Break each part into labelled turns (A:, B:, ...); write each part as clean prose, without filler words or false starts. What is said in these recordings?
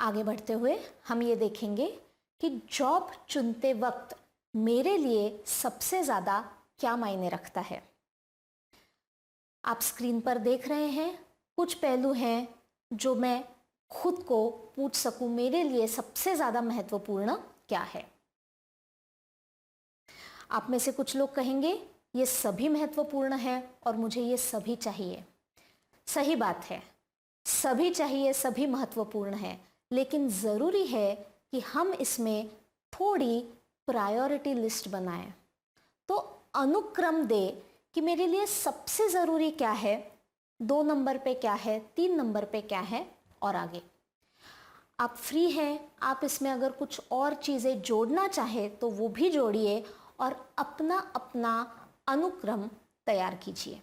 A: आगे बढ़ते हुए हम ये देखेंगे कि जॉब चुनते वक्त मेरे लिए सबसे ज़्यादा क्या मायने रखता है। आप स्क्रीन पर देख रहे हैं कुछ पहलू हैं जो मैं खुद को पूछ सकूं मेरे लिए सबसे ज़्यादा महत्वपूर्ण क्या है। आप में से कुछ लोग कहेंगे ये सभी महत्वपूर्ण है और मुझे ये सभी चाहिए। सही बात है, सभी चाहिए, सभी महत्वपूर्ण है, लेकिन ज़रूरी है कि हम इसमें थोड़ी प्रायोरिटी लिस्ट बनाएं। तो अनुक्रम दे कि मेरे लिए सबसे ज़रूरी क्या है, 2 नंबर पे क्या है, 3 नंबर पे क्या है और आगे। आप फ्री हैं, आप इसमें अगर कुछ और चीज़ें जोड़ना चाहे तो वो भी जोड़िए और अपना अपना अनुक्रम तैयार कीजिए।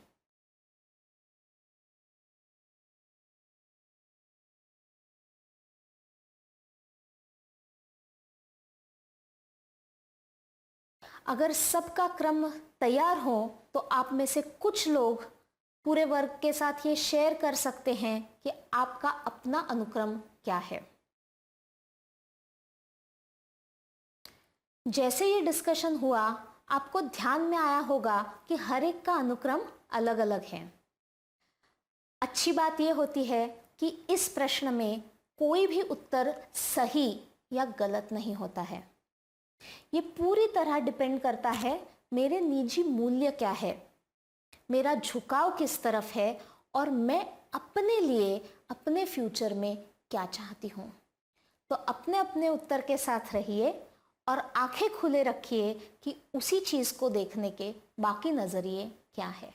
A: अगर सबका क्रम तैयार हो तो आप में से कुछ लोग पूरे वर्ग के साथ ये शेयर कर सकते हैं कि आपका अपना अनुक्रम क्या है। जैसे ये डिस्कशन हुआ आपको ध्यान में आया होगा कि हर एक का अनुक्रम अलग अलग है। अच्छी बात यह होती है कि इस प्रश्न में कोई भी उत्तर सही या गलत नहीं होता है। ये पूरी तरह डिपेंड करता है मेरे निजी मूल्य क्या है, मेरा झुकाव किस तरफ है और मैं अपने लिए अपने फ्यूचर में क्या चाहती हूँ। तो अपने अपने उत्तर के साथ रहिए और आंखें खुले रखिए कि उसी चीज़ को देखने के बाकी नज़रिए क्या है।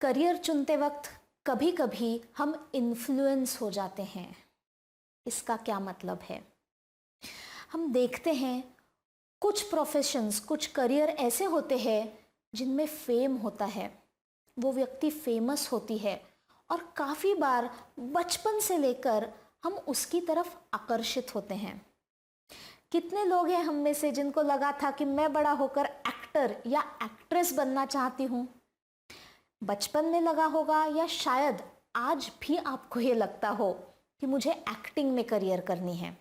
A: करियर चुनते वक्त कभी कभी हम इन्फ्लुएंस हो जाते हैं। इसका क्या मतलब है? हम देखते हैं कुछ प्रोफेशंस, कुछ करियर ऐसे होते हैं जिनमें फेम होता है, वो व्यक्ति फेमस होती है और काफ़ी बार बचपन से लेकर हम उसकी तरफ आकर्षित होते हैं। कितने लोग हैं हम में से जिनको लगा था कि मैं बड़ा होकर एक्टर या एक्ट्रेस बनना चाहती हूँ? बचपन में लगा होगा या शायद आज भी आपको ये लगता हो कि मुझे एक्टिंग में करियर करनी है।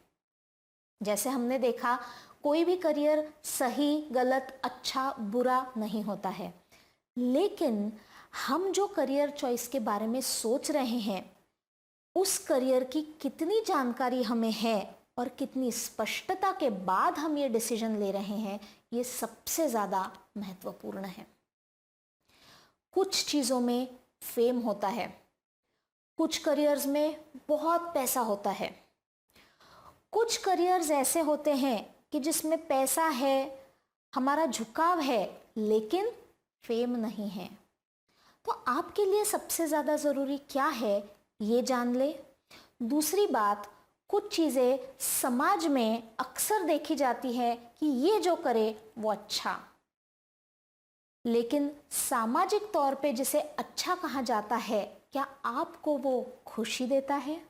A: जैसे हमने देखा कोई भी करियर सही गलत अच्छा बुरा नहीं होता है, लेकिन हम जो करियर चॉइस के बारे में सोच रहे हैं उस करियर की कितनी जानकारी हमें है और कितनी स्पष्टता के बाद हम ये डिसीजन ले रहे हैं, ये सबसे ज़्यादा महत्वपूर्ण है। कुछ चीज़ों में फेम होता है, कुछ करियर्स में बहुत पैसा होता है, कुछ करियर्स ऐसे होते हैं कि जिसमें पैसा है, हमारा झुकाव है, लेकिन फेम नहीं है। तो आपके लिए सबसे ज़्यादा ज़रूरी क्या है ये जान ले। दूसरी बात, कुछ चीज़ें समाज में अक्सर देखी जाती है कि ये जो करे वो अच्छा, लेकिन सामाजिक तौर पे जिसे अच्छा कहा जाता है, क्या आपको वो खुशी देता है?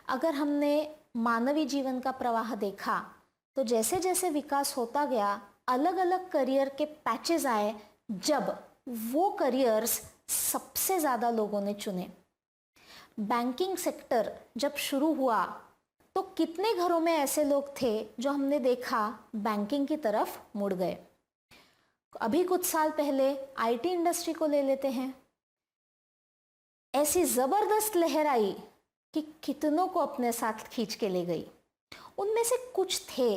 A: अगर हमने मानवीय जीवन का प्रवाह देखा तो जैसे जैसे विकास होता गया अलग अलग करियर के पैचेस आए, जब वो करियर्स सबसे ज़्यादा लोगों ने चुने। बैंकिंग सेक्टर जब शुरू हुआ तो कितने घरों में ऐसे लोग थे जो हमने देखा बैंकिंग की तरफ मुड़ गए। अभी कुछ साल पहले आईटी इंडस्ट्री को ले लेते हैं, ऐसी ज़बरदस्त लहर आई कि कितनों को अपने साथ खींच के ले गई। उनमें से कुछ थे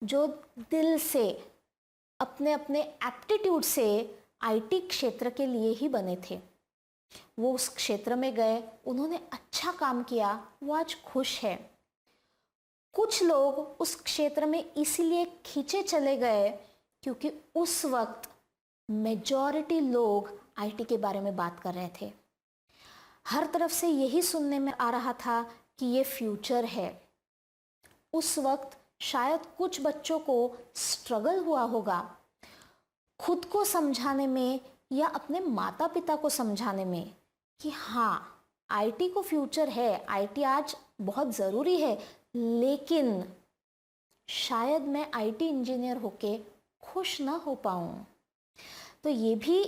A: जो दिल से अपने अपने एप्टीट्यूड से आईटी क्षेत्र के लिए ही बने थे। वो उस क्षेत्र में गए, उन्होंने अच्छा काम किया, वो आज खुश है। कुछ लोग उस क्षेत्र में इसीलिए खींचे चले गए क्योंकि उस वक्त मेजॉरिटी लोग आईटी के बारे में बात कर रहे थे। हर तरफ से यही सुनने में आ रहा था कि ये फ्यूचर है। उस वक्त शायद कुछ बच्चों को स्ट्रगल हुआ होगा खुद को समझाने में या अपने माता पिता को समझाने में कि हाँ आईटी को फ्यूचर है, आईटी आज बहुत ज़रूरी है, लेकिन शायद मैं आईटी इंजीनियर होके खुश ना हो पाऊँ। तो ये भी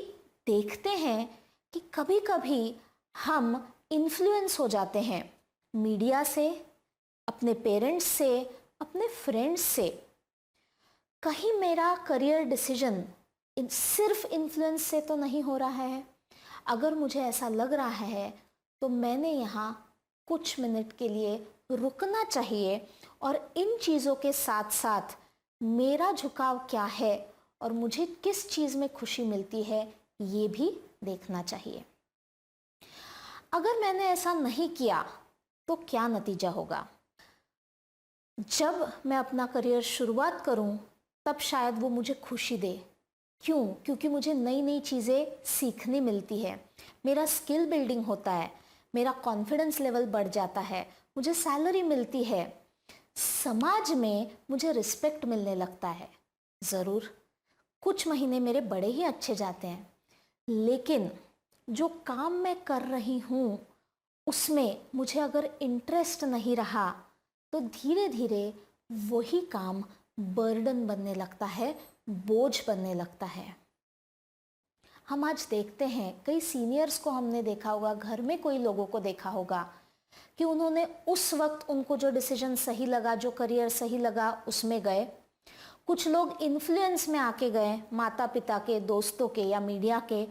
A: देखते हैं कि कभी कभी हम इन्फ्लुएंस हो जाते हैं मीडिया से, अपने पेरेंट्स से, अपने फ्रेंड्स से। कहीं मेरा करियर डिसीजन सिर्फ इन्फ्लुएंस से तो नहीं हो रहा है। अगर मुझे ऐसा लग रहा है तो मैंने यहाँ कुछ मिनट के लिए रुकना चाहिए और इन चीज़ों के साथ साथ मेरा झुकाव क्या है और मुझे किस चीज़ में खुशी मिलती है ये भी देखना चाहिए। अगर मैंने ऐसा नहीं किया तो क्या नतीजा होगा? जब मैं अपना करियर शुरुआत करूं तब शायद वो मुझे खुशी दे। क्यों? क्योंकि मुझे नई नई चीज़ें सीखने मिलती है, मेरा स्किल बिल्डिंग होता है, मेरा कॉन्फिडेंस लेवल बढ़ जाता है, मुझे सैलरी मिलती है, समाज में मुझे रिस्पेक्ट मिलने लगता है। ज़रूर कुछ महीने मेरे बड़े ही अच्छे जाते हैं, लेकिन जो काम मैं कर रही हूँ उसमें मुझे अगर इंटरेस्ट नहीं रहा तो धीरे धीरे वही काम बर्डन बनने लगता है, बोझ बनने लगता है। हम आज देखते हैं कई सीनियर्स को हमने देखा होगा, घर में कोई लोगों को देखा होगा कि उन्होंने उस वक्त उनको जो डिसीजन सही लगा, जो करियर सही लगा उसमें गए। कुछ लोग इन्फ्लुएंस में आके गए, माता पिता के, दोस्तों के या मीडिया के,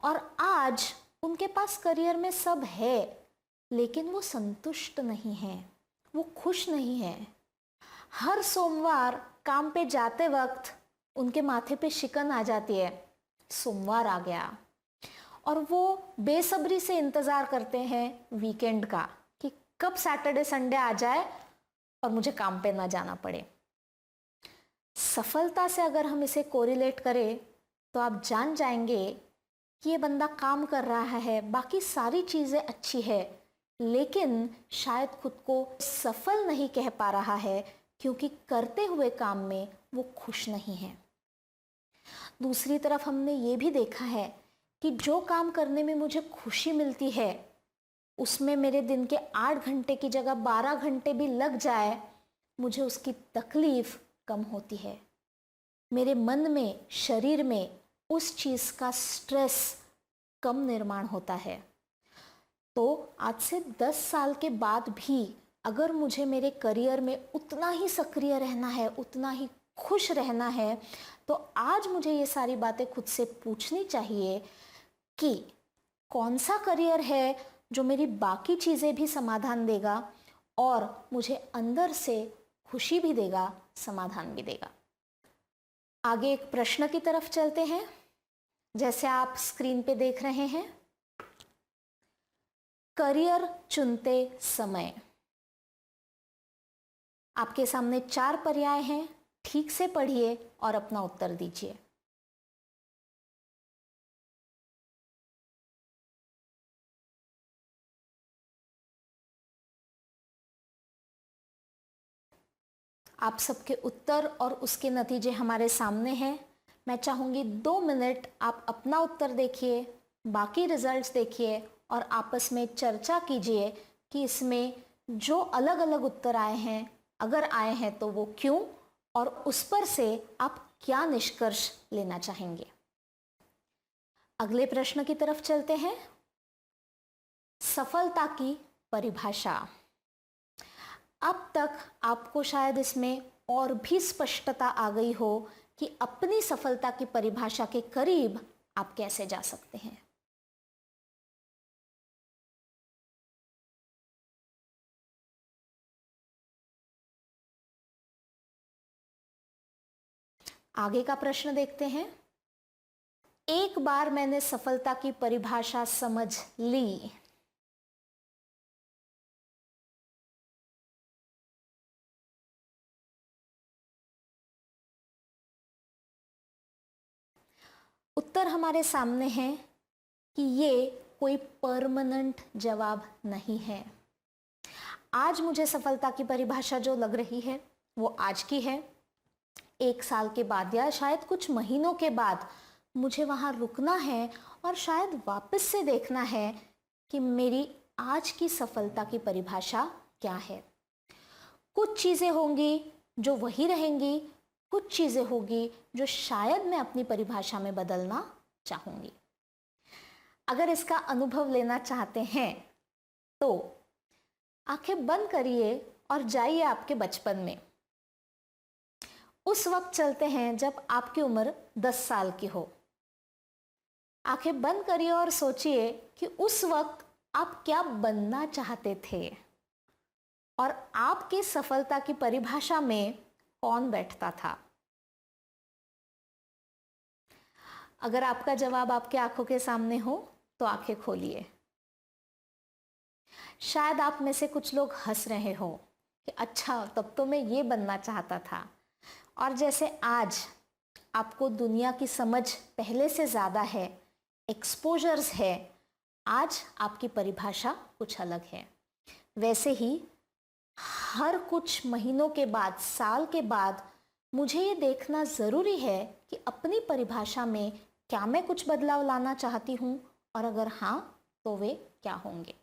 A: और आज उनके पास करियर में सब है लेकिन वो संतुष्ट नहीं है, वो खुश नहीं है। हर सोमवार काम पे जाते वक्त उनके माथे पे शिकन आ जाती है, सोमवार आ गया, और वो बेसब्री से इंतज़ार करते हैं वीकेंड का कि कब सैटरडे संडे आ जाए और मुझे काम पे ना जाना पड़े। सफलता से अगर हम इसे कोरिलेट करें तो आप जान जाएंगे कि ये बंदा काम कर रहा है, बाकी सारी चीज़ें अच्छी है, लेकिन शायद खुद को सफल नहीं कह पा रहा है क्योंकि करते हुए काम में वो खुश नहीं है। दूसरी तरफ हमने ये भी देखा है कि जो काम करने में मुझे खुशी मिलती है उसमें मेरे दिन के 8 घंटे की जगह 12 घंटे भी लग जाए, मुझे उसकी तकलीफ कम होती है। मेरे मन में, शरीर में उस चीज़ का स्ट्रेस कम निर्माण होता है। तो आज से 10 साल के बाद भी अगर मुझे मेरे करियर में उतना ही सक्रिय रहना है, उतना ही खुश रहना है, तो आज मुझे ये सारी बातें खुद से पूछनी चाहिए कि कौन सा करियर है जो मेरी बाकी चीज़ें भी समाधान देगा और मुझे अंदर से खुशी भी देगा, समाधान भी देगा। आगे एक प्रश्न की तरफ चलते हैं, जैसे आप स्क्रीन पे देख रहे हैं। करियर चुनते समय आपके सामने 4 पर्याय हैं, ठीक से पढ़िए और अपना उत्तर दीजिए। आप सबके उत्तर और उसके नतीजे हमारे सामने हैं। मैं चाहूँगी 2 मिनट आप अपना उत्तर देखिए, बाकी रिजल्ट्स देखिए और आपस में चर्चा कीजिए कि इसमें जो अलग अलग उत्तर आए हैं, अगर आए हैं तो वो क्यों, और उस पर से आप क्या निष्कर्ष लेना चाहेंगे। अगले प्रश्न की तरफ चलते हैं। सफलता की परिभाषा। अब तक आपको शायद इसमें और भी स्पष्टता आ गई हो कि अपनी सफलता की परिभाषा के करीब आप कैसे जा सकते हैं। आगे का प्रश्न देखते हैं। एक बार मैंने सफलता की परिभाषा समझ ली, उत्तर हमारे सामने है कि ये कोई परमानेंट जवाब नहीं है। आज मुझे सफलता की परिभाषा जो लग रही है वो आज की है। 1 साल के बाद या शायद कुछ महीनों के बाद मुझे वहाँ रुकना है और शायद वापस से देखना है कि मेरी आज की सफलता की परिभाषा क्या है। कुछ चीज़ें होंगी जो वही रहेंगी, कुछ चीज़ें होगी जो शायद मैं अपनी परिभाषा में बदलना चाहूँगी। अगर इसका अनुभव लेना चाहते हैं तो आंखें बंद करिए और जाइए आपके बचपन में। उस वक्त चलते हैं जब आपकी उम्र 10 साल की हो। आंखें बंद करिए और सोचिए कि उस वक्त आप क्या बनना चाहते थे और आपकी सफलता की परिभाषा में कौन बैठता था। अगर आपका जवाब आपके आंखों के सामने हो तो आंखें खोलिए। शायद आप में से कुछ लोग हंस रहे हो कि अच्छा, तब तो मैं ये बनना चाहता था। और जैसे आज आपको दुनिया की समझ पहले से ज़्यादा है, एक्सपोजर्स है, आज आपकी परिभाषा कुछ अलग है। वैसे ही हर कुछ महीनों के बाद, साल के बाद मुझे ये देखना ज़रूरी है कि अपनी परिभाषा में क्या मैं कुछ बदलाव लाना चाहती हूँ, और अगर हाँ तो वे क्या होंगे।